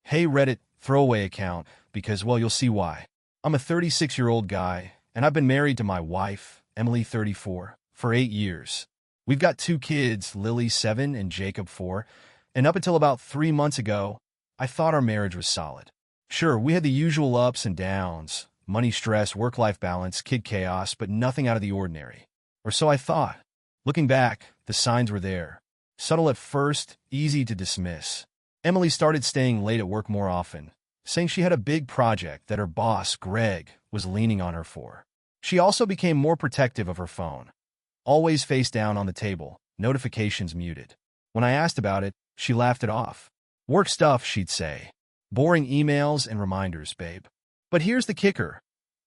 Hey Reddit throwaway account because, well, you'll see why. I'm a 36-year-old guy, and I've been married to my wife, Emily, 34, for 8 years. We've got 2 kids, Lily, 7, and Jacob, 4, and up until about 3 months ago, I thought our marriage was solid. Sure, we had the usual ups and downs, money stress, work-life balance, kid chaos, but nothing out of the ordinary. Or so I thought. Looking back, the signs were there. Subtle at first, easy to dismiss. Emily started staying late at work more often, saying she had a big project that her boss, Greg, was leaning on her for. She also became more protective of her phone. Always face down on the table, notifications muted. When I asked about it, she laughed it off. Work stuff, she'd say. Boring emails and reminders, babe. But here's the kicker.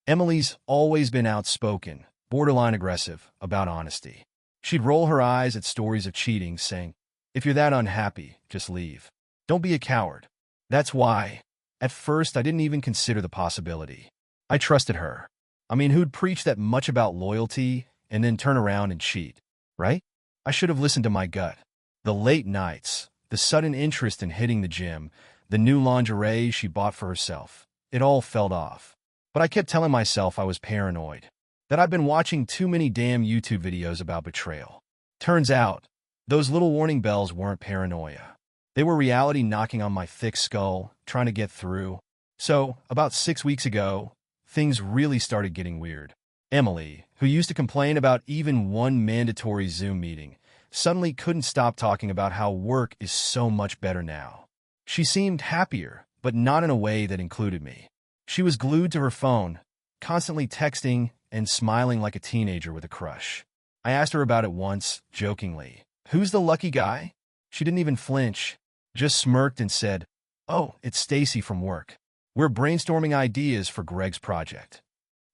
Emily's always been outspoken, borderline aggressive, about honesty. She'd roll her eyes at stories of cheating, saying, "If you're that unhappy, just leave. Don't be a coward." That's why, at first, I didn't even consider the possibility. I trusted her. I mean, who'd preach that much about loyalty and then turn around and cheat, right? I should have listened to my gut. The late nights, the sudden interest in hitting the gym, the new lingerie she bought for herself, it all felt off. But I kept telling myself I was paranoid, that I'd been watching too many damn YouTube videos about betrayal. Turns out, those little warning bells weren't paranoia. They were reality knocking on my thick skull, trying to get through. So, about 6 weeks ago, things really started getting weird. Emily, who used to complain about even one mandatory Zoom meeting, suddenly couldn't stop talking about how work is so much better now. She seemed happier, but not in a way that included me. She was glued to her phone, constantly texting and smiling like a teenager with a crush. I asked her about it once, jokingly. "Who's the lucky guy?" She didn't even flinch, just smirked and said, "Oh, it's Stacy from work. We're brainstorming ideas for Greg's project."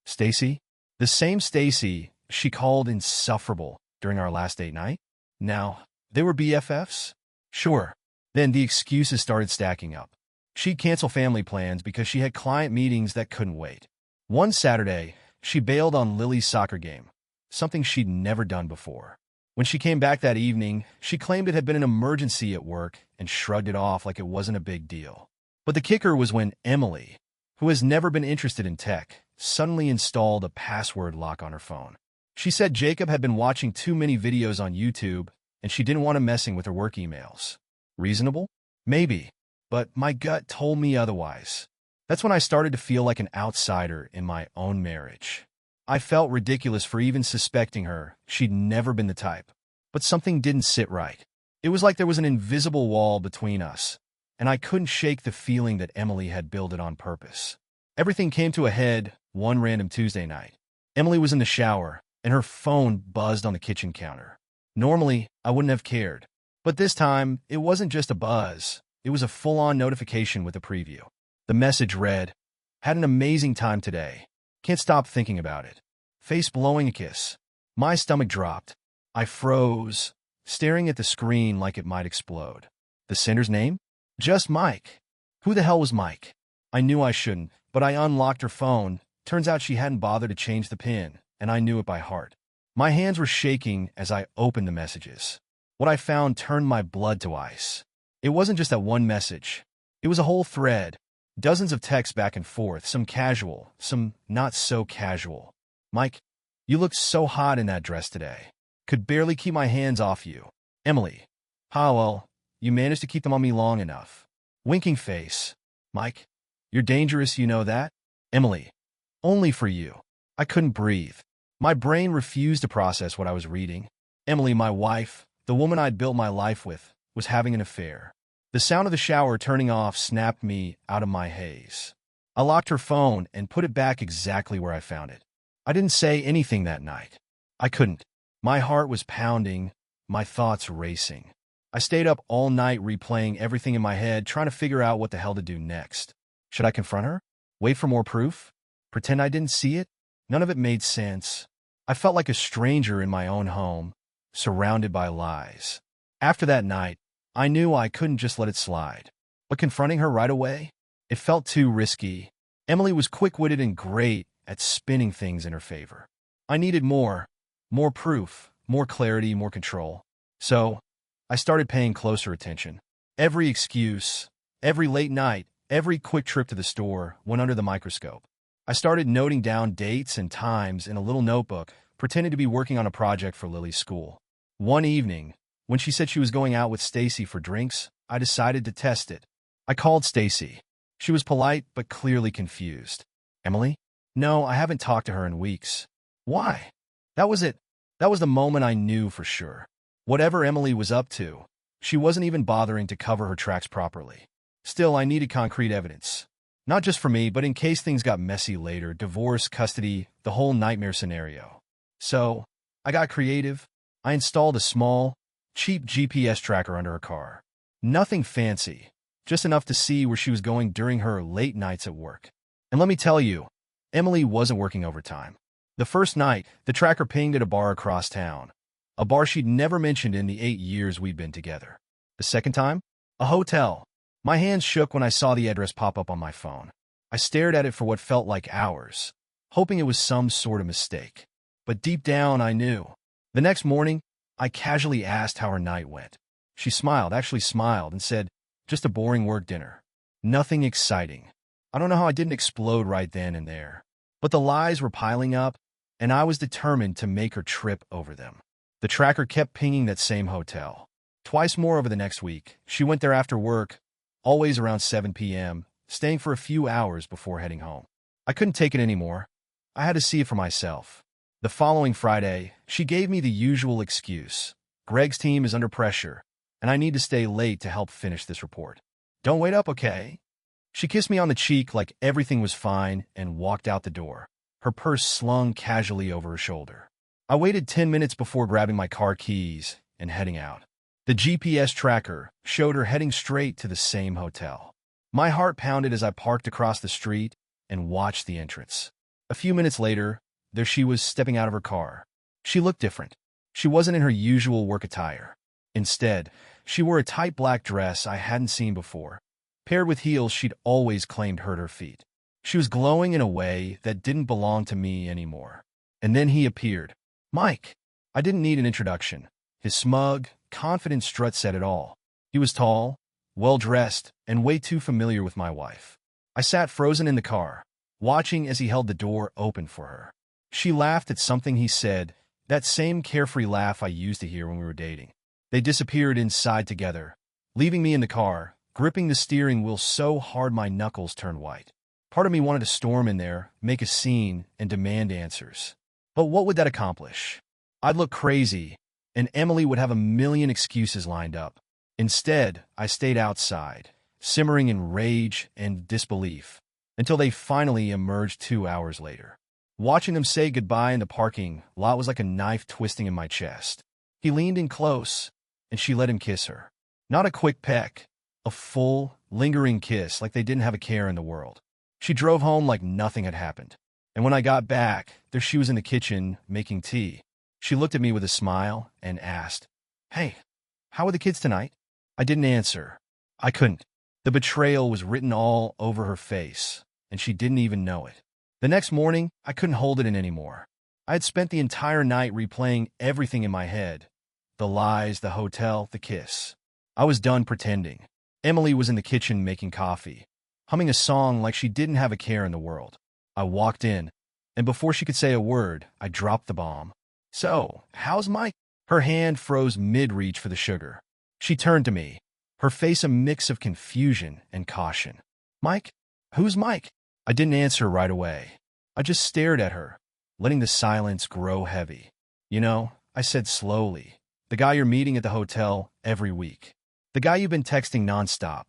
Stacy? The same Stacy she called insufferable during our last date night? Now, they were BFFs? Sure. Then the excuses started stacking up. She'd cancel family plans because she had client meetings that couldn't wait. One Saturday, she bailed on Lily's soccer game, something she'd never done before. When she came back that evening, she claimed it had been an emergency at work and shrugged it off like it wasn't a big deal. But the kicker was when Emily, who has never been interested in tech, suddenly installed a password lock on her phone. She said Jacob had been watching too many videos on YouTube and she didn't want him messing with her work emails. Reasonable? Maybe. But my gut told me otherwise. That's when I started to feel like an outsider in my own marriage. I felt ridiculous for even suspecting her. She'd never been the type. But something didn't sit right. It was like there was an invisible wall between us, and I couldn't shake the feeling that Emily had built it on purpose. Everything came to a head one random Tuesday night. Emily was in the shower, and her phone buzzed on the kitchen counter. Normally, I wouldn't have cared. But this time, it wasn't just a buzz. It was a full-on notification with a preview. The message read, "Had an amazing time today. Can't stop thinking about it. Face blowing a kiss." My stomach dropped. I froze, staring at the screen like it might explode. The sender's name? Just Mike. Who the hell was Mike? I knew I shouldn't, but I unlocked her phone. Turns out she hadn't bothered to change the PIN, and I knew it by heart. My hands were shaking as I opened the messages. What I found turned my blood to ice. It wasn't just that one message. It was a whole thread. Dozens of texts back and forth, some casual, some not so casual. "Mike, you looked so hot in that dress today. Could barely keep my hands off you." Emily, "Ha, well, you managed to keep them on me long enough." Winking face. "Mike, you're dangerous, you know that?" Emily, "Only for you." I couldn't breathe. My brain refused to process what I was reading. Emily, my wife, the woman I'd built my life with, was having an affair. The sound of the shower turning off snapped me out of my haze. I locked her phone and put it back exactly where I found it. I didn't say anything that night. I couldn't. My heart was pounding, my thoughts racing. I stayed up all night replaying everything in my head, trying to figure out what the hell to do next. Should I confront her? Wait for more proof? Pretend I didn't see it? None of it made sense. I felt like a stranger in my own home, surrounded by lies. After that night, I knew I couldn't just let it slide. But confronting her right away? It felt too risky. Emily was quick-witted and great at spinning things in her favor. I needed more proof, more clarity, more control. So, I started paying closer attention. Every excuse, every late night, Every quick trip to the store went under the microscope. I started noting down dates and times in a little notebook, pretending to be working on a project for Lily's school. One evening, when she said she was going out with Stacy for drinks, I decided to test it. I called Stacy. She was polite but clearly confused. Emily? No, I haven't talked to her in weeks. Why? That was it. That was the moment I knew for sure. Whatever Emily was up to, she wasn't even bothering to cover her tracks properly. Still, I needed concrete evidence. Not just for me, but in case things got messy later, divorce, custody, the whole nightmare scenario. So, I got creative. I installed a small, cheap GPS tracker under her car. Nothing fancy, just enough to see where she was going during her late nights at work. And let me tell you, Emily wasn't working overtime. The first night, the tracker pinged at a bar across town, a bar she'd never mentioned in the 8 years we'd been together. The second time? A hotel. My hands shook when I saw the address pop up on my phone. I stared at it for what felt like hours, hoping it was some sort of mistake. But deep down, I knew. The next morning, I casually asked how her night went. She smiled, actually smiled, and said, "Just a boring work dinner. Nothing exciting." I don't know how I didn't explode right then and there. But the lies were piling up, and I was determined to make her trip over them. The tracker kept pinging that same hotel. Twice more over the next week. She went there after work, always around 7 p.m., staying for a few hours before heading home. I couldn't take it anymore. I had to see it for myself. The following Friday, she gave me the usual excuse. Greg's team is under pressure, and I need to stay late to help finish this report. Don't wait up, okay? She kissed me on the cheek like everything was fine and walked out the door, her purse slung casually over her shoulder. I waited 10 minutes before grabbing my car keys and heading out. The GPS tracker showed her heading straight to the same hotel. My heart pounded as I parked across the street and watched the entrance. A few minutes later, there she was stepping out of her car. She looked different. She wasn't in her usual work attire. Instead, she wore a tight black dress I hadn't seen before, paired with heels she'd always claimed hurt her feet. She was glowing in a way that didn't belong to me anymore. And then he appeared. Mike. I didn't need an introduction. His smug, confident strut said it all. He was tall, well-dressed, and way too familiar with my wife. I sat frozen in the car, watching as he held the door open for her. She laughed at something he said, that same carefree laugh I used to hear when we were dating. They disappeared inside together, leaving me in the car, gripping the steering wheel so hard my knuckles turned white. Part of me wanted to storm in there, make a scene, and demand answers. But what would that accomplish? I'd look crazy, and Emily would have a million excuses lined up. Instead, I stayed outside, simmering in rage and disbelief, until they finally emerged 2 hours later. Watching them say goodbye in the parking lot was like a knife twisting in my chest. He leaned in close, and she let him kiss her. Not a quick peck, a full, lingering kiss like they didn't have a care in the world. She drove home like nothing had happened. And when I got back, there she was in the kitchen, making tea. She looked at me with a smile and asked, "Hey, how are the kids tonight?" I didn't answer. I couldn't. The betrayal was written all over her face, and she didn't even know it. The next morning, I couldn't hold it in anymore. I had spent the entire night replaying everything in my head. The lies, the hotel, the kiss. I was done pretending. Emily was in the kitchen making coffee, humming a song like she didn't have a care in the world. I walked in, and before she could say a word, I dropped the bomb. "So, how's Mike?" Her hand froze mid-reach for the sugar. She turned to me, her face a mix of confusion and caution. "Mike? Who's Mike?" I didn't answer right away. I just stared at her, letting the silence grow heavy. "You know," I said slowly, "the guy you're meeting at the hotel every week. The guy you've been texting nonstop.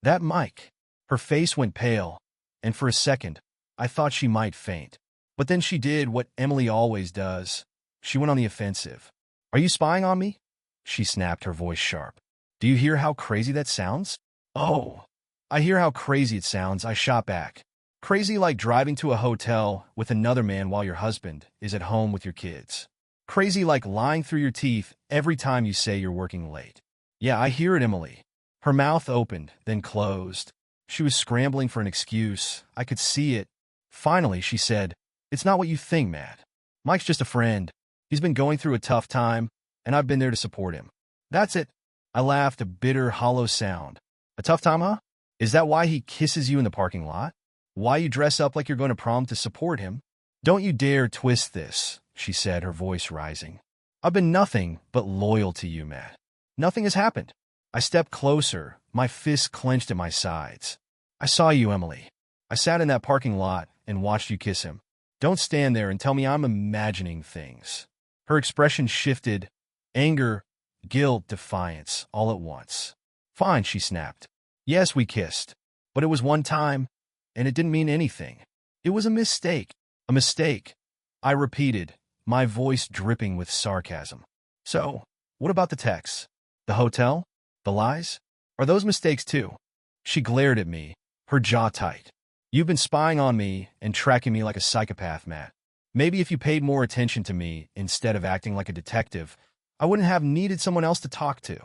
That Mike." Her face went pale, and for a second, I thought she might faint. But then she did what Emily always does. She went on the offensive. "Are you spying on me?" She snapped, her voice sharp. "Do you hear how crazy that sounds?" "Oh, I hear how crazy it sounds," I shot back. "Crazy like driving to a hotel with another man while your husband is at home with your kids. Crazy like lying through your teeth every time you say you're working late." "Yeah, I hear it, Emily." Her mouth opened, then closed. She was scrambling for an excuse. I could see it. Finally, she said, "It's not what you think, Matt. Mike's just a friend. He's been going through a tough time, and I've been there to support him." "That's it." I laughed, a bitter, hollow sound. "A tough time, huh?" Is that why he kisses you in the parking lot? Why you dress up like you're going to prom to support him? Don't you dare twist this, she said, her voice rising. I've been nothing but loyal to you, Matt. Nothing has happened. I stepped closer, my fists clenched at my sides. I saw you, Emily. I sat in that parking lot and watched you kiss him. Don't stand there and tell me I'm imagining things. Her expression shifted, anger, guilt, defiance, all at once. Fine, she snapped. Yes, we kissed. But it was one time, and it didn't mean anything. It was a mistake. A mistake. I repeated, my voice dripping with sarcasm. So, what about the texts? The hotel? The lies? Are those mistakes too? She glared at me, her jaw tight. You've been spying on me and tracking me like a psychopath, Matt. Maybe if you paid more attention to me instead of acting like a detective, I wouldn't have needed someone else to talk to.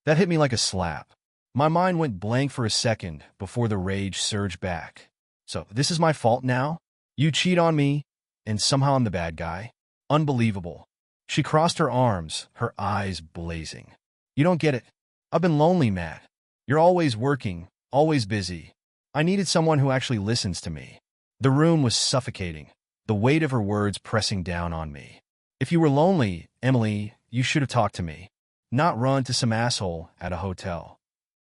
That hit me like a slap. My mind went blank for a second before the rage surged back. So, this is my fault now? You cheat on me, and somehow I'm the bad guy? Unbelievable. She crossed her arms, her eyes blazing. You don't get it. I've been lonely, Matt. You're always working, always busy. I needed someone who actually listens to me. The room was suffocating, the weight of her words pressing down on me. If you were lonely, Emily, you should have talked to me, not run to some asshole at a hotel.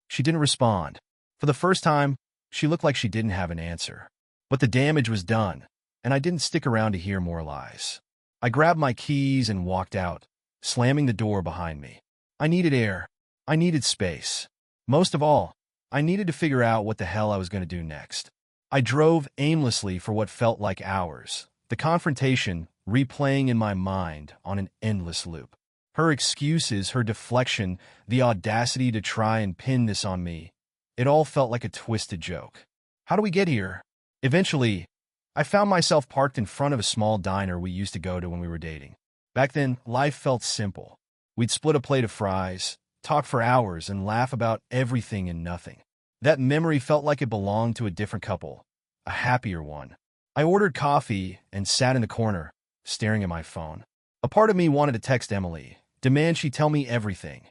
She didn't respond. For the first time, she looked like she didn't have an answer. But the damage was done, and I didn't stick around to hear more lies. I grabbed my keys and walked out, slamming the door behind me. I needed air. I needed space. Most of all, I needed to figure out what the hell I was going to do next. I drove aimlessly for what felt like hours, the confrontation replaying in my mind on an endless loop. Her excuses, her deflection, the audacity to try and pin this on me. It all felt like a twisted joke. How do we get here? Eventually, I found myself parked in front of a small diner we used to go to when we were dating. Back then, life felt simple. We'd split a plate of fries, talk for hours, and laugh about everything and nothing. That memory felt like it belonged to a different couple, a happier one. I ordered coffee and sat in the corner, staring at my phone. A part of me wanted to text Emily, demand she tell me everything,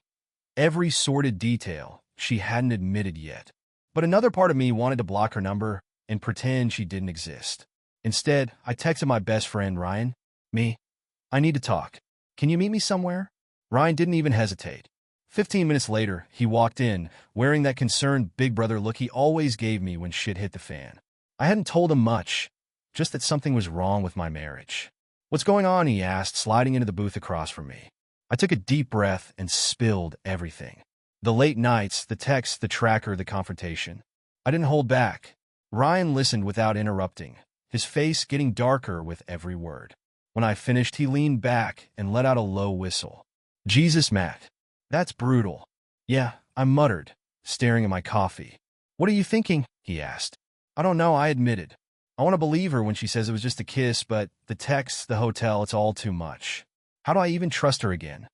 every sordid detail she hadn't admitted yet. But another part of me wanted to block her number and pretend she didn't exist. Instead, I texted my best friend, Ryan. I need to talk. Can you meet me somewhere? Ryan didn't even hesitate. 15 minutes later, he walked in, wearing that concerned big brother look he always gave me when shit hit the fan. I hadn't told him much, just that something was wrong with my marriage. What's going on, he asked, sliding into the booth across from me. I took a deep breath and spilled everything. The late nights, the text, the tracker, the confrontation. I didn't hold back. Ryan listened without interrupting, his face getting darker with every word. When I finished, he leaned back and let out a low whistle. Jesus, Matt. That's brutal. Yeah, I muttered, staring at my coffee. What are you thinking? He asked. I don't know, I admitted. I want to believe her when she says it was just a kiss, but the text, the hotel, it's all too much. How do I even trust her again?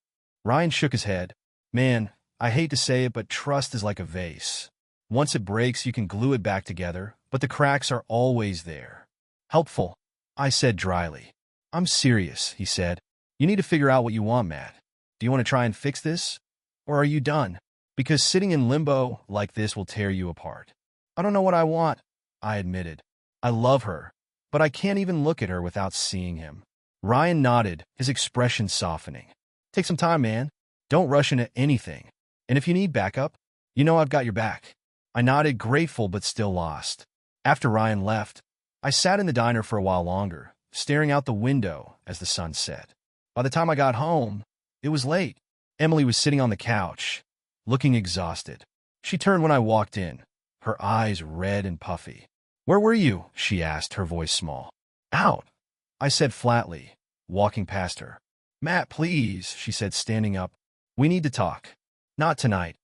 Ryan shook his head. Man, I hate to say it, but trust is like a vase. Once it breaks, you can glue it back together, but the cracks are always there. Helpful, I said dryly. I'm serious, he said. You need to figure out what you want, Matt. Do you want to try and fix this? Or are you done? Because sitting in limbo like this will tear you apart. I don't know what I want, I admitted. I love her, but I can't even look at her without seeing him. Ryan nodded, his expression softening. Take some time, man. Don't rush into anything. And if you need backup, you know I've got your back. I nodded, grateful but still lost. After Ryan left, I sat in the diner for a while longer, staring out the window as the sun set. By the time I got home, it was late. Emily was sitting on the couch, looking exhausted. She turned when I walked in, her eyes red and puffy. Where were you? She asked, her voice small. Out, I said flatly, walking past her. Matt, please, she said, standing up. We need to talk. Not tonight,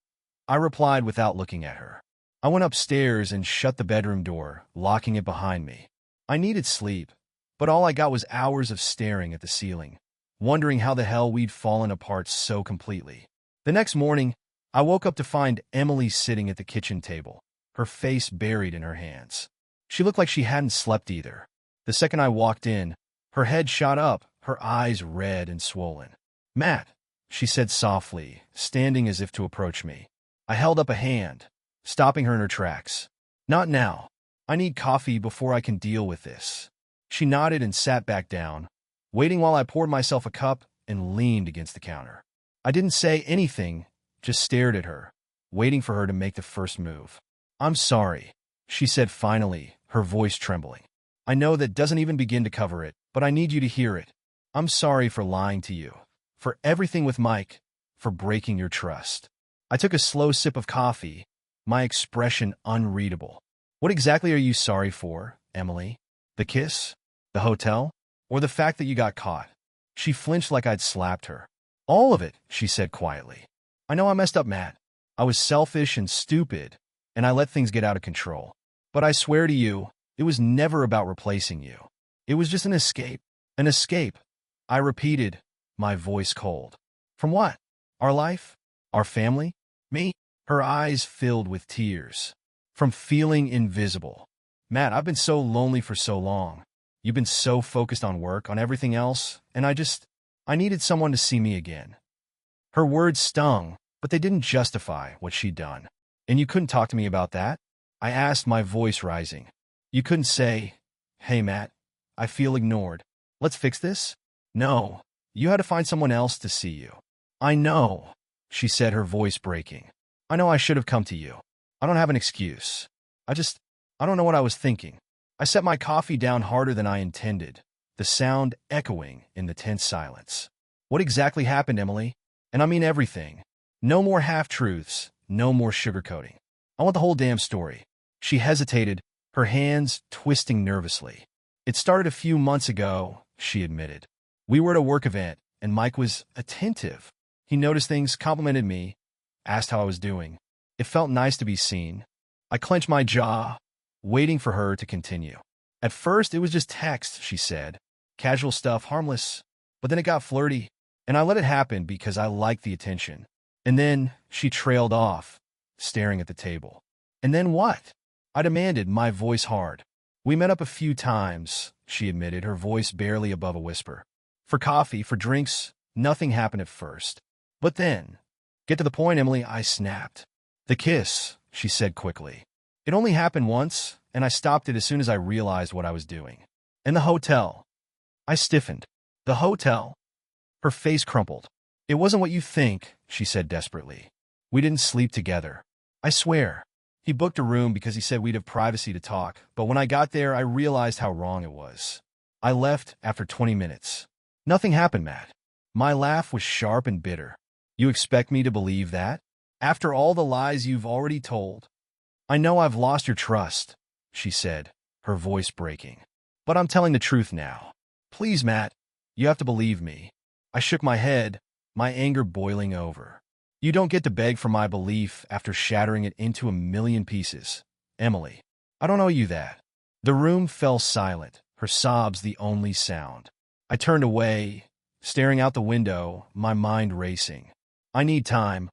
I replied without looking at her. I went upstairs and shut the bedroom door, locking it behind me. I needed sleep, but all I got was hours of staring at the ceiling, wondering how the hell we'd fallen apart so completely. The next morning, I woke up to find Emily sitting at the kitchen table, her face buried in her hands. She looked like she hadn't slept either. The second I walked in, her head shot up, her eyes red and swollen. Matt, she said softly, standing as if to approach me. I held up a hand, stopping her in her tracks. Not now. I need coffee before I can deal with this. She nodded and sat back down, waiting while I poured myself a cup and leaned against the counter. I didn't say anything, just stared at her, waiting for her to make the first move. I'm sorry, she said finally, her voice trembling. I know that doesn't even begin to cover it, but I need you to hear it. I'm sorry for lying to you, for everything with Mike, for breaking your trust. I took a slow sip of coffee, my expression unreadable. What exactly are you sorry for, Emily? The kiss? The hotel? Or the fact that you got caught? She flinched like I'd slapped her. All of it, she said quietly. I know I messed up, Matt. I was selfish and stupid, and I let things get out of control. But I swear to you, it was never about replacing you. It was just an escape. An escape. I repeated, my voice cold. From what? Our life? Our family? Me? Her eyes filled with tears. From feeling invisible. Matt, I've been so lonely for so long. You've been so focused on work, on everything else, and I needed someone to see me again. Her words stung, but they didn't justify what she'd done. And you couldn't talk to me about that? I asked, my voice rising. You couldn't say, hey, Matt, I feel ignored. Let's fix this? No, you had to find someone else to see you. I know, she said, her voice breaking. I know I should have come to you. I don't have an excuse. I don't know what I was thinking. I set my coffee down harder than I intended, the sound echoing in the tense silence. What exactly happened, Emily? And I mean everything. No more half-truths, no more sugarcoating. I want the whole damn story. She hesitated, her hands twisting nervously. It started a few months ago, she admitted. We were at a work event, and Mike was attentive. He noticed things, complimented me, asked how I was doing. It felt nice to be seen. I clenched my jaw, waiting for her to continue. At first, it was just text, she said. Casual stuff, harmless. But then it got flirty, and I let it happen because I liked the attention. And then she trailed off, staring at the table. And then what? I demanded, my voice hard. We met up a few times, she admitted, her voice barely above a whisper. For coffee, for drinks, nothing happened at first. But then, get to the point, Emily, I snapped. The kiss, she said quickly. It only happened once, and I stopped it as soon as I realized what I was doing. In the hotel. I stiffened. The hotel? Her face crumpled. It wasn't what you think, she said desperately. We didn't sleep together. I swear. He booked a room because he said we'd have privacy to talk, but when I got there, I realized how wrong it was. I left after 20 minutes. Nothing happened, Matt. My laugh was sharp and bitter. You expect me to believe that? After all the lies you've already told? I know I've lost your trust, she said, her voice breaking. But I'm telling the truth now. Please, Matt, you have to believe me. I shook my head, my anger boiling over. You don't get to beg for my belief after shattering it into a million pieces. Emily, I don't owe you that. The room fell silent, her sobs the only sound. I turned away, staring out the window, my mind racing. I need time,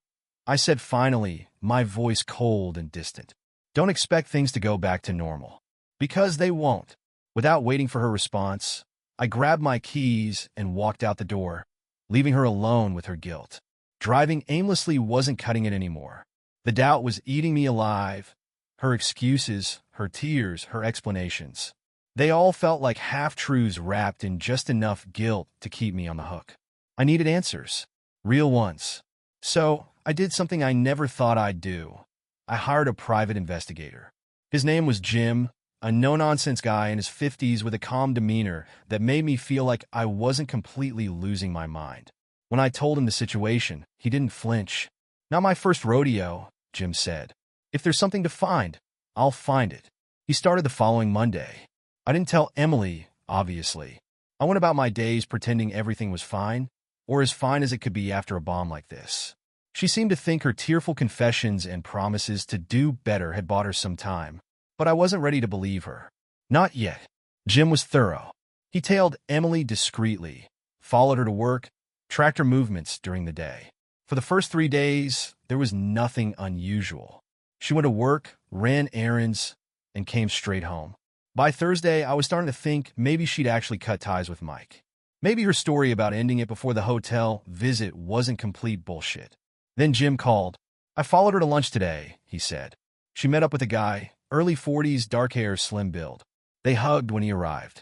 I said finally, my voice cold and distant. Don't expect things to go back to normal. Because they won't. Without waiting for her response, I grabbed my keys and walked out the door, leaving her alone with her guilt. Driving aimlessly wasn't cutting it anymore. The doubt was eating me alive. Her excuses, her tears, her explanations. They all felt like half-truths wrapped in just enough guilt to keep me on the hook. I needed answers. Real ones. So, I did something I never thought I'd do. I hired a private investigator. His name was Jim, a no-nonsense guy in his 50s with a calm demeanor that made me feel like I wasn't completely losing my mind. When I told him the situation, he didn't flinch. Not my first rodeo, Jim said. If there's something to find, I'll find it. He started the following Monday. I didn't tell Emily, obviously. I went about my days pretending everything was fine, or as fine as it could be after a bomb like this. She seemed to think her tearful confessions and promises to do better had bought her some time, but I wasn't ready to believe her. Not yet. Jim was thorough. He tailed Emily discreetly, followed her to work, tracked her movements during the day. For the first 3 days, there was nothing unusual. She went to work, ran errands, and came straight home. By Thursday, I was starting to think maybe she'd actually cut ties with Mike. Maybe her story about ending it before the hotel visit wasn't complete bullshit. Then Jim called. I followed her to lunch today, he said. She met up with a guy, early 40s, dark hair, slim build. They hugged when he arrived.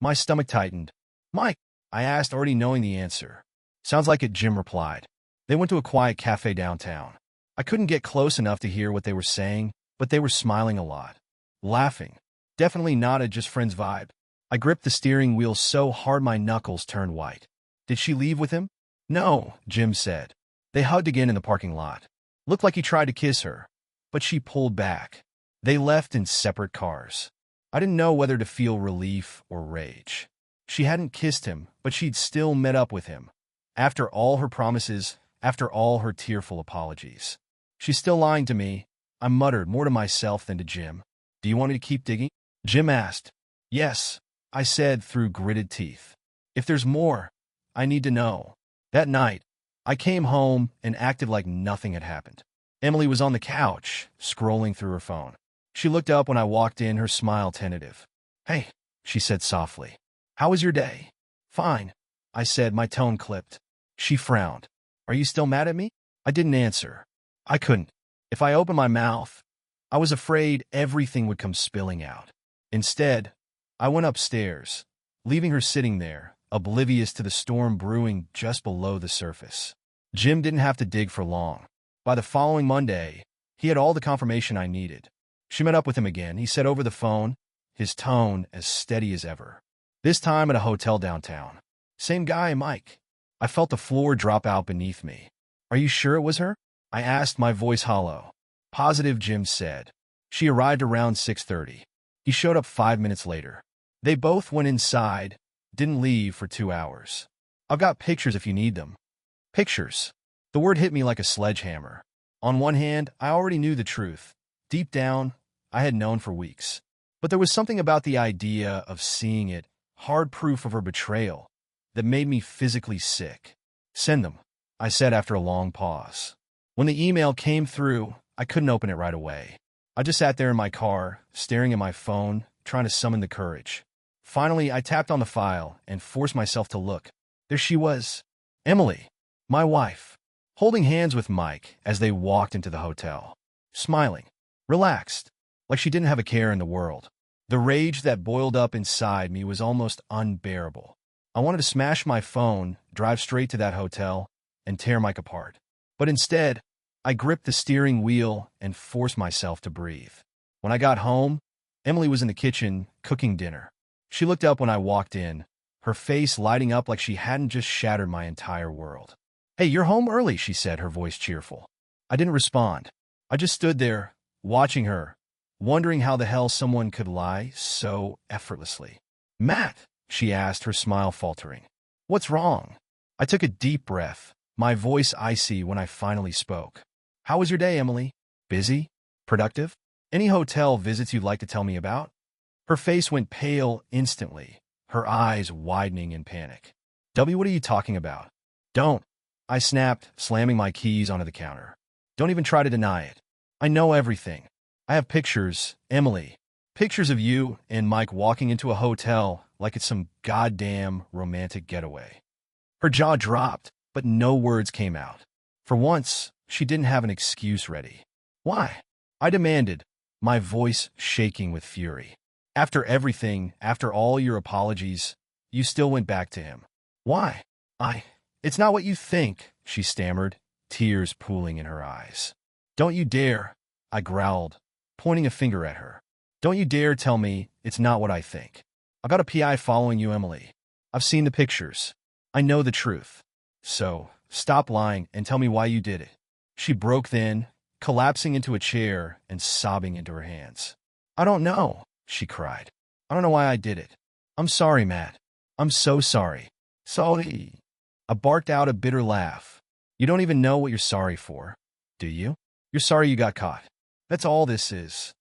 My stomach tightened. Mike, I asked, already knowing the answer. Sounds like it, Jim replied. They went to a quiet cafe downtown. I couldn't get close enough to hear what they were saying, but they were smiling a lot. Laughing. Definitely not a just friends vibe. I gripped the steering wheel so hard my knuckles turned white. Did she leave with him? No, Jim said. They hugged again in the parking lot. Looked like he tried to kiss her, but she pulled back. They left in separate cars. I didn't know whether to feel relief or rage. She hadn't kissed him, but she'd still met up with him. After all her promises, after all her tearful apologies. She's still lying to me, I muttered, more to myself than to Jim. Do you want me to keep digging? Jim asked. Yes, I said through gritted teeth. If there's more, I need to know. That night, I came home and acted like nothing had happened. Emily was on the couch, scrolling through her phone. She looked up when I walked in, her smile tentative. Hey, she said softly. How was your day? Fine, I said, my tone clipped. She frowned. Are you still mad at me? I didn't answer. I couldn't. If I opened my mouth, I was afraid everything would come spilling out. Instead, I went upstairs, leaving her sitting there, oblivious to the storm brewing just below the surface. Jim didn't have to dig for long. By the following Monday, he had all the confirmation I needed. She met up with him again, he said over the phone, his tone as steady as ever. This time at a hotel downtown. Same guy, Mike. I felt the floor drop out beneath me. Are you sure it was her? I asked, my voice hollow. Positive, Jim said. She arrived around 6:30. He showed up 5 minutes later. They both went inside, didn't leave for 2 hours. I've got pictures if you need them. Pictures. The word hit me like a sledgehammer. On one hand, I already knew the truth. Deep down, I had known for weeks. But there was something about the idea of seeing it, hard proof of her betrayal, that made me physically sick. Send them, I said after a long pause. When the email came through, I couldn't open it right away. I just sat there in my car, staring at my phone, trying to summon the courage. Finally, I tapped on the file and forced myself to look. There she was. Emily, my wife, holding hands with Mike as they walked into the hotel. Smiling, relaxed, like she didn't have a care in the world. The rage that boiled up inside me was almost unbearable. I wanted to smash my phone, drive straight to that hotel, and tear Mike apart. But instead, I gripped the steering wheel and forced myself to breathe. When I got home, Emily was in the kitchen, cooking dinner. She looked up when I walked in, her face lighting up like she hadn't just shattered my entire world. Hey, you're home early, she said, her voice cheerful. I didn't respond. I just stood there, watching her, wondering how the hell someone could lie so effortlessly. Matt, she asked, her smile faltering. What's wrong? I took a deep breath, my voice icy when I finally spoke. How was your day, Emily? Busy? Productive? Any hotel visits you'd like to tell me about? Her face went pale instantly, her eyes widening in panic. W, what are you talking about? Don't, I snapped, slamming my keys onto the counter. Don't even try to deny it. I know everything. I have pictures, Emily. Pictures of you and Mike walking into a hotel like it's some goddamn romantic getaway. Her jaw dropped, but no words came out. For once, she didn't have an excuse ready. Why? I demanded, my voice shaking with fury. After everything, after all your apologies, you still went back to him. Why? It's not what you think, she stammered, tears pooling in her eyes. Don't you dare, I growled, pointing a finger at her. Don't you dare tell me it's not what I think. I've got a PI following you, Emily. I've seen the pictures. I know the truth. So, stop lying and tell me why you did it. She broke then, collapsing into a chair and sobbing into her hands. I don't know, she cried. I don't know why I did it. I'm sorry, Matt. I'm so sorry. Sorry. I barked out a bitter laugh. You don't even know what you're sorry for, do you? You're sorry you got caught. That's all this is.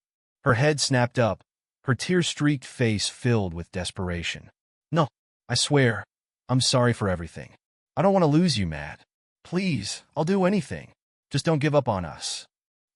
Her head snapped up, her tear-streaked face filled with desperation. No, I swear, I'm sorry for everything. I don't want to lose you, Matt. Please, I'll do anything. Just don't give up on us.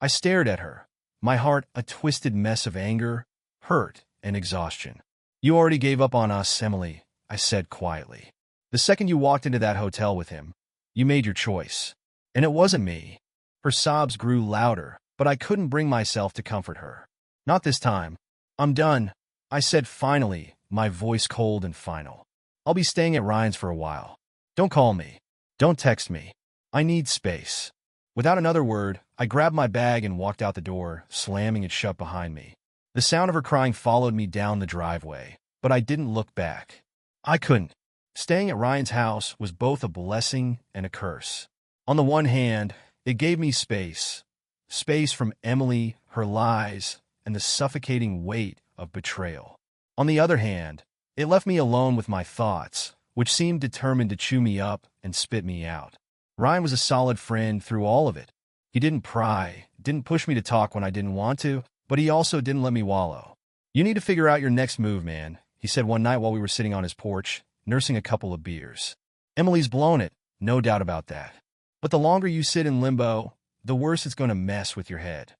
I stared at her, my heart a twisted mess of anger, hurt, and exhaustion. You already gave up on us, Emily, I said quietly. The second you walked into that hotel with him, you made your choice. And it wasn't me. Her sobs grew louder, but I couldn't bring myself to comfort her. Not this time. I'm done, I said finally, my voice cold and final. I'll be staying at Ryan's for a while. Don't call me. Don't text me. I need space. Without another word, I grabbed my bag and walked out the door, slamming it shut behind me. The sound of her crying followed me down the driveway, but I didn't look back. I couldn't. Staying at Ryan's house was both a blessing and a curse. On the one hand, it gave me space. Space from Emily, her lies, and the suffocating weight of betrayal. On the other hand, it left me alone with my thoughts, which seemed determined to chew me up and spit me out. Ryan was a solid friend through all of it. He didn't pry, didn't push me to talk when I didn't want to, but he also didn't let me wallow. You need to figure out your next move, man, he said one night while we were sitting on his porch, nursing a couple of beers. Emily's blown it, no doubt about that. But the longer you sit in limbo, the worse it's going to mess with your head.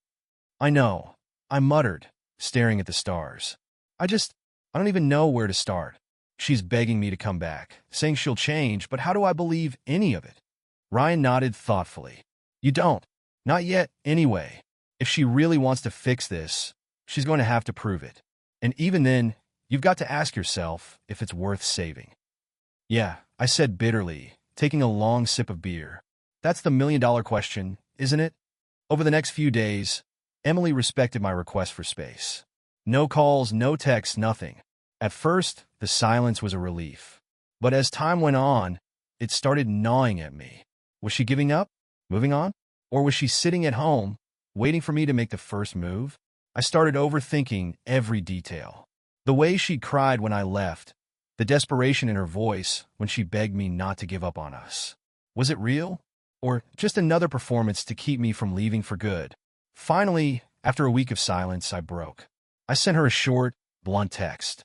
I know, I muttered, staring at the stars. I don't even know where to start. She's begging me to come back, saying she'll change, but how do I believe any of it? Ryan nodded thoughtfully. You don't. Not yet, anyway. If she really wants to fix this, she's going to have to prove it. And even then, you've got to ask yourself if it's worth saving. Yeah, I said bitterly, taking a long sip of beer. That's the million-dollar question, isn't it? Over the next few days, Emily respected my request for space. No calls, no texts, nothing. At first, the silence was a relief. But as time went on, it started gnawing at me. Was she giving up? Moving on? Or was she sitting at home, waiting for me to make the first move? I started overthinking every detail. The way she cried when I left, the desperation in her voice when she begged me not to give up on us. Was it real? Or just another performance to keep me from leaving for good? Finally, after a week of silence, I broke. I sent her a short, blunt text.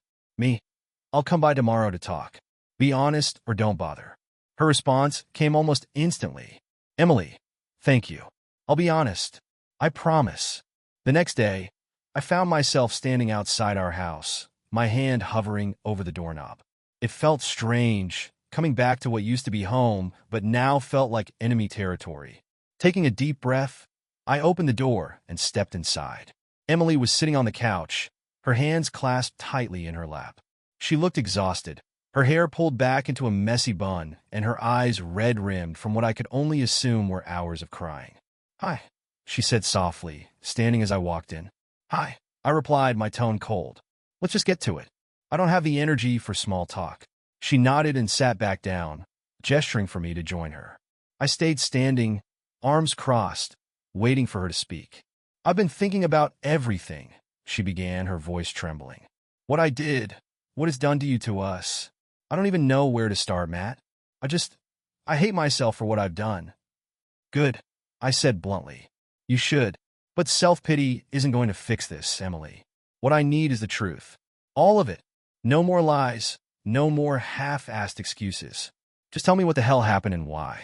I'll come by tomorrow to talk. Be honest or don't bother. Her response came almost instantly. Emily, thank you. I'll be honest. I promise. The next day, I found myself standing outside our house, my hand hovering over the doorknob. It felt strange, coming back to what used to be home, but now felt like enemy territory. Taking a deep breath, I opened the door and stepped inside. Emily was sitting on the couch, her hands clasped tightly in her lap. She looked exhausted, her hair pulled back into a messy bun, and her eyes red-rimmed from what I could only assume were hours of crying. Hi, she said softly, standing as I walked in. Hi, I replied, my tone cold. Let's just get to it. I don't have the energy for small talk. She nodded and sat back down, gesturing for me to join her. I stayed standing, arms crossed, waiting for her to speak. I've been thinking about everything, she began, her voice trembling. What I did, what it's done to you, to us. I don't even know where to start, Matt. I hate myself for what I've done. Good, I said bluntly. You should. But self-pity isn't going to fix this, Emily. What I need is the truth. All of it. No more lies. No more half-assed excuses. Just tell me what the hell happened and why.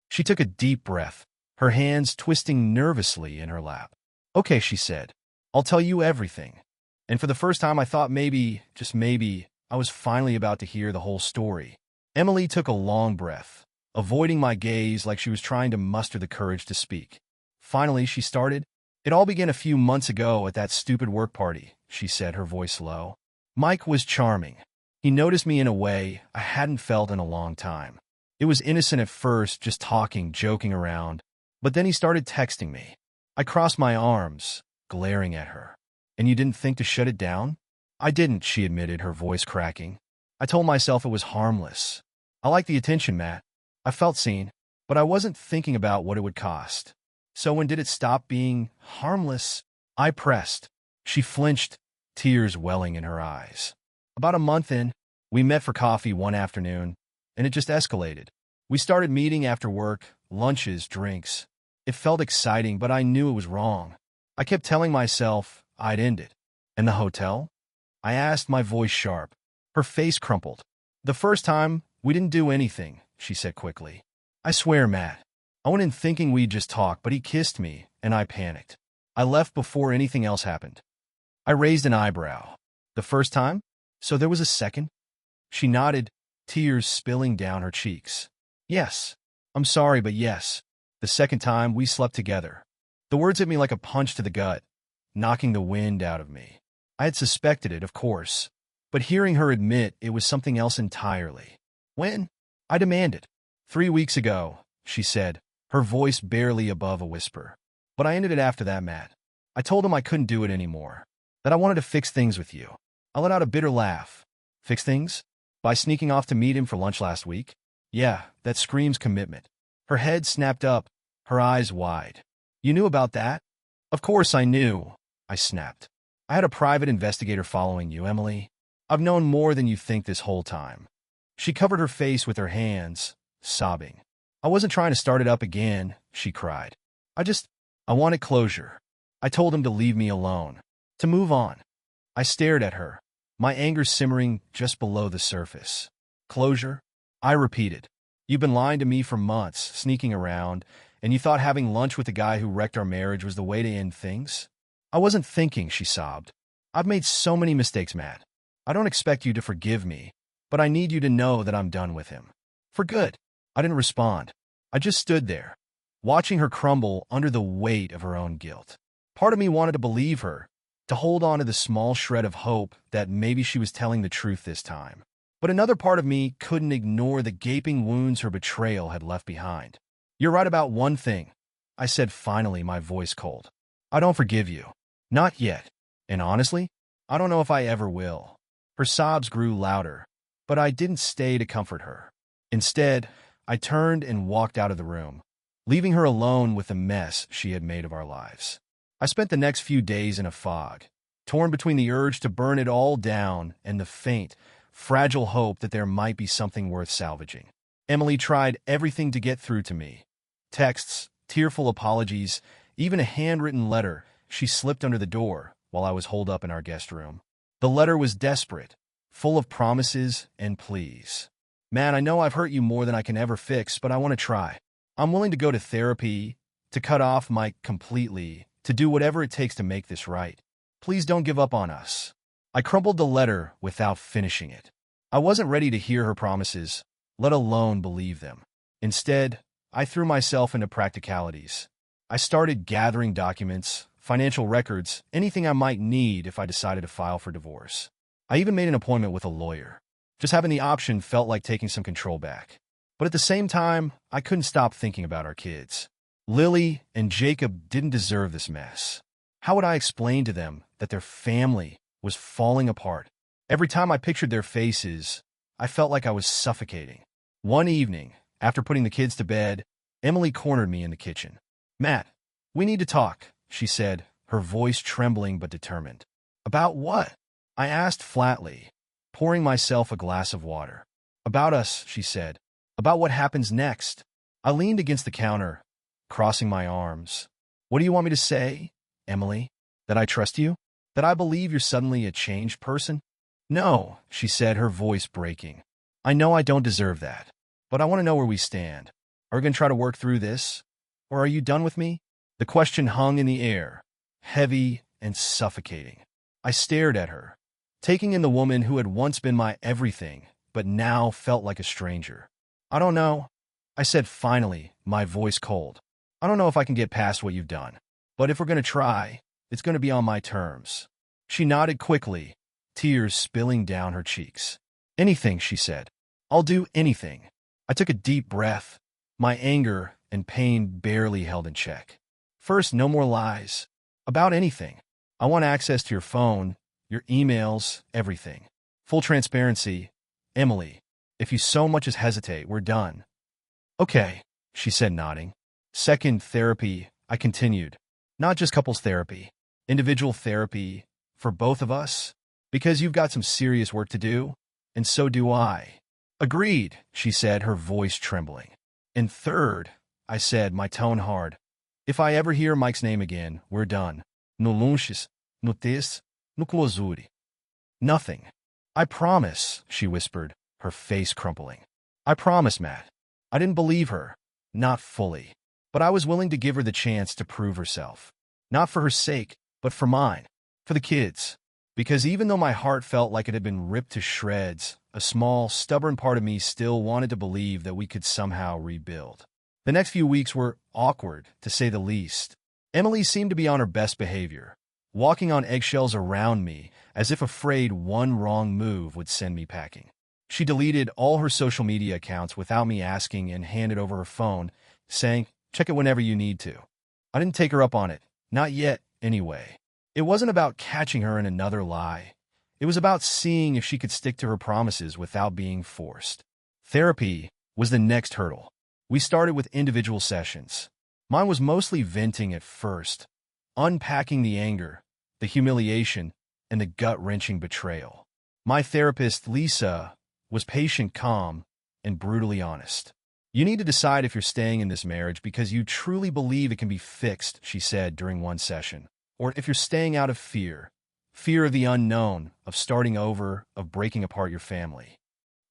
She took a deep breath, her hands twisting nervously in her lap. Okay, she said. I'll tell you everything. And for the first time, I thought maybe, just maybe, I was finally about to hear the whole story. Emily took a long breath, avoiding my gaze like she was trying to muster the courage to speak. Finally, she started. It all began a few months ago at that stupid work party, she said, her voice low. Mike was charming. He noticed me in a way I hadn't felt in a long time. It was innocent at first, just talking, joking around. But then he started texting me. I crossed my arms, glaring at her. And you didn't think to shut it down? I didn't, she admitted, her voice cracking. I told myself it was harmless. I liked the attention, Matt. I felt seen, but I wasn't thinking about what it would cost. So when did it stop being harmless? I pressed. She flinched, tears welling in her eyes. About a month in, we met for coffee one afternoon, and it just escalated. We started meeting after work, lunches, drinks. It felt exciting, but I knew it was wrong. I kept telling myself I'd end it. And the hotel? I asked, my voice sharp. Her face crumpled. The first time, we didn't do anything, she said quickly. I swear, Matt. I went in thinking we'd just talk, but he kissed me, and I panicked. I left before anything else happened. I raised an eyebrow. The first time? So there was a second? She nodded, tears spilling down her cheeks. Yes. I'm sorry, but yes. The second time, we slept together. The words hit me like a punch to the gut, knocking the wind out of me. I had suspected it, of course, but hearing her admit it was something else entirely. When? I demanded. 3 weeks ago, she said, her voice barely above a whisper. But I ended it after that, Matt. I told him I couldn't do it anymore, that I wanted to fix things with you. I let out a bitter laugh. Fix things? By sneaking off to meet him for lunch last week? Yeah, that screams commitment. Her head snapped up, her eyes wide. You knew about that? Of course I knew, I snapped. I had a private investigator following you, Emily. I've known more than you think this whole time. She covered her face with her hands, sobbing. I wasn't trying to start it up again, she cried. I wanted closure. I told him to leave me alone, to move on. I stared at her, my anger simmering just below the surface. Closure? I repeated. You've been lying to me for months, sneaking around, and you thought having lunch with the guy who wrecked our marriage was the way to end things? I wasn't thinking, she sobbed. I've made so many mistakes, Matt. I don't expect you to forgive me, but I need you to know that I'm done with him. For good. I didn't respond. I just stood there, watching her crumble under the weight of her own guilt. Part of me wanted to believe her, to hold on to the small shred of hope that maybe she was telling the truth this time. But another part of me couldn't ignore the gaping wounds her betrayal had left behind. You're right about one thing, I said finally, my voice cold. I don't forgive you. Not yet. And honestly, I don't know if I ever will. Her sobs grew louder, but I didn't stay to comfort her. Instead, I turned and walked out of the room, leaving her alone with the mess she had made of our lives. I spent the next few days in a fog, torn between the urge to burn it all down and the faint, fragile hope that there might be something worth salvaging. Emily tried everything to get through to me. Texts, tearful apologies, even a handwritten letter she slipped under the door while I was holed up in our guest room. The letter was desperate, full of promises and pleas. Man, I know I've hurt you more than I can ever fix, but I want to try. I'm willing to go to therapy, to cut off Mike completely, to do whatever it takes to make this right. Please don't give up on us. I crumpled the letter without finishing it. I wasn't ready to hear her promises, let alone believe them. Instead, I threw myself into practicalities. I started gathering documents, financial records, anything I might need if I decided to file for divorce. I even made an appointment with a lawyer. Just having the option felt like taking some control back. But at the same time, I couldn't stop thinking about our kids. Lily and Jacob didn't deserve this mess. How would I explain to them that their family was falling apart? Every time I pictured their faces, I felt like I was suffocating. One evening, after putting the kids to bed, Emily cornered me in the kitchen. Matt, we need to talk, she said, her voice trembling but determined. About what? I asked flatly, pouring myself a glass of water. About us, she said. About what happens next. I leaned against the counter, crossing my arms. What do you want me to say, Emily? That I trust you? That I believe you're suddenly a changed person? No, she said, her voice breaking. I know I don't deserve that, but I want to know where we stand. Are we going to try to work through this? Or are you done with me? The question hung in the air, heavy and suffocating. I stared at her, taking in the woman who had once been my everything, but now felt like a stranger. I don't know, I said finally, my voice cold. I don't know if I can get past what you've done, but if we're going to try, it's going to be on my terms. She nodded quickly, tears spilling down her cheeks. Anything, she said. I'll do anything. I took a deep breath, my anger and pain barely held in check. First, no more lies. About anything. I want access to your phone, your emails, everything. Full transparency. Emily, if you so much as hesitate, we're done. Okay, she said, nodding. Second, therapy, I continued. Not just couples therapy. Individual therapy for both of us. Because you've got some serious work to do, and so do I. Agreed, she said, her voice trembling. And third, I said, my tone hard. If I ever hear Mike's name again, we're done. No lunches, no this, no clausure. Nothing. I promise, she whispered, her face crumpling. I promise, Matt. I didn't believe her. Not fully. But I was willing to give her the chance to prove herself. Not for her sake, but for mine. For the kids. Because even though my heart felt like it had been ripped to shreds, a small, stubborn part of me still wanted to believe that we could somehow rebuild. The next few weeks were awkward, to say the least. Emily seemed to be on her best behavior, walking on eggshells around me as if afraid one wrong move would send me packing. She deleted all her social media accounts without me asking and handed over her phone, saying, "Check it whenever you need to." I didn't take her up on it. Not yet, anyway. It wasn't about catching her in another lie. It was about seeing if she could stick to her promises without being forced. Therapy was the next hurdle. We started with individual sessions. Mine was mostly venting at first, unpacking the anger, the humiliation, and the gut-wrenching betrayal. My therapist, Lisa, was patient, calm, and brutally honest. "You need to decide if you're staying in this marriage because you truly believe it can be fixed," she said during one session, "or if you're staying out of fear. Fear of the unknown, of starting over, of breaking apart your family."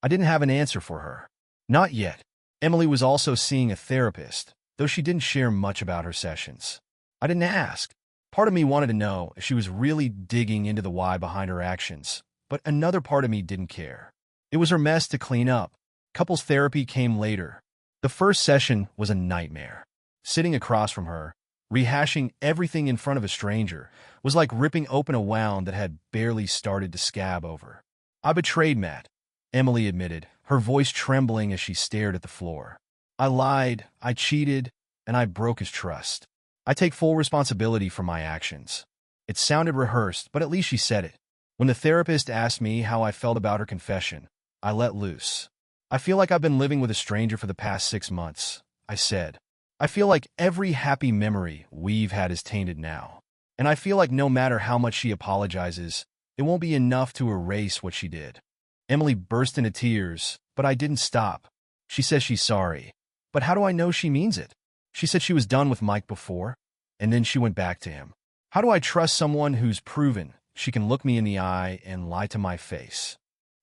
I didn't have an answer for her. Not yet. Emily was also seeing a therapist, though she didn't share much about her sessions. I didn't ask. Part of me wanted to know if she was really digging into the why behind her actions, but another part of me didn't care. It was her mess to clean up. Couples therapy came later. The first session was a nightmare. Sitting across from her, rehashing everything in front of a stranger, was like ripping open a wound that had barely started to scab over. "I betrayed Matt," Emily admitted, her voice trembling as she stared at the floor. "I lied, I cheated, and I broke his trust. I take full responsibility for my actions." It sounded rehearsed, but at least she said it. When the therapist asked me how I felt about her confession, I let loose. "I feel like I've been living with a stranger for the past 6 months," I said. "I feel like every happy memory we've had is tainted now. And I feel like no matter how much she apologizes, it won't be enough to erase what she did." Emily burst into tears, but I didn't stop. She says she's sorry. But how do I know she means it? She said she was done with Mike before, and then she went back to him. How do I trust someone who's proven she can look me in the eye and lie to my face?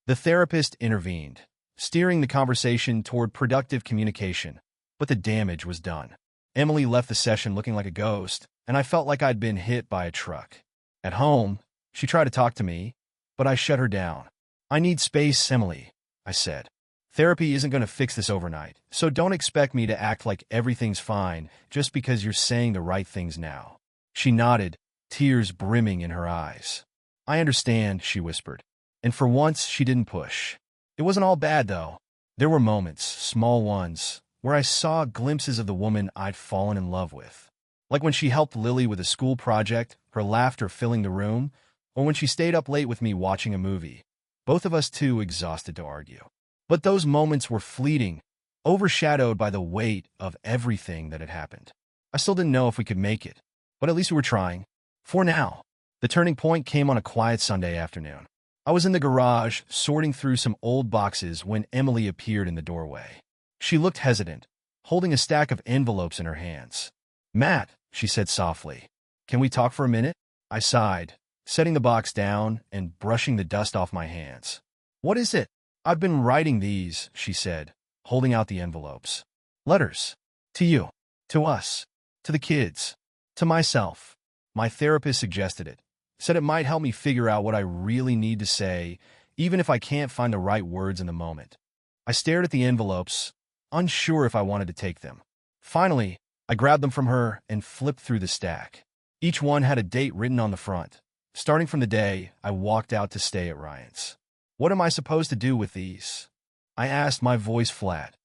The therapist intervened, steering the conversation toward productive communication, but the damage was done. Emily left the session looking like a ghost, and I felt like I'd been hit by a truck. At home, she tried to talk to me, but I shut her down. "I need space, Emily," I said. "Therapy isn't going to fix this overnight, so don't expect me to act like everything's fine just because you're saying the right things now." She nodded, tears brimming in her eyes. "I understand," she whispered. And for once, she didn't push. It wasn't all bad, though. There were moments, small ones, where I saw glimpses of the woman I'd fallen in love with. Like when she helped Lily with a school project, her laughter filling the room, or when she stayed up late with me watching a movie. Both of us too exhausted to argue. But those moments were fleeting, overshadowed by the weight of everything that had happened. I still didn't know if we could make it, but at least we were trying. For now. The turning point came on a quiet Sunday afternoon. I was in the garage, sorting through some old boxes when Emily appeared in the doorway. She looked hesitant, holding a stack of envelopes in her hands. "Matt," she said softly, "can we talk for a minute?" I sighed, setting the box down and brushing the dust off my hands. "What is it?" "I've been writing these," she said, holding out the envelopes. "Letters. To you. To us. To the kids. To myself." My therapist suggested it, said it might help me figure out what I really need to say, even if I can't find the right words in the moment. I stared at the envelopes, unsure if I wanted to take them. Finally, I grabbed them from her and flipped through the stack. Each one had a date written on the front, starting from the day I walked out to stay at Ryan's. "What am I supposed to do with these?" I asked, my voice flat.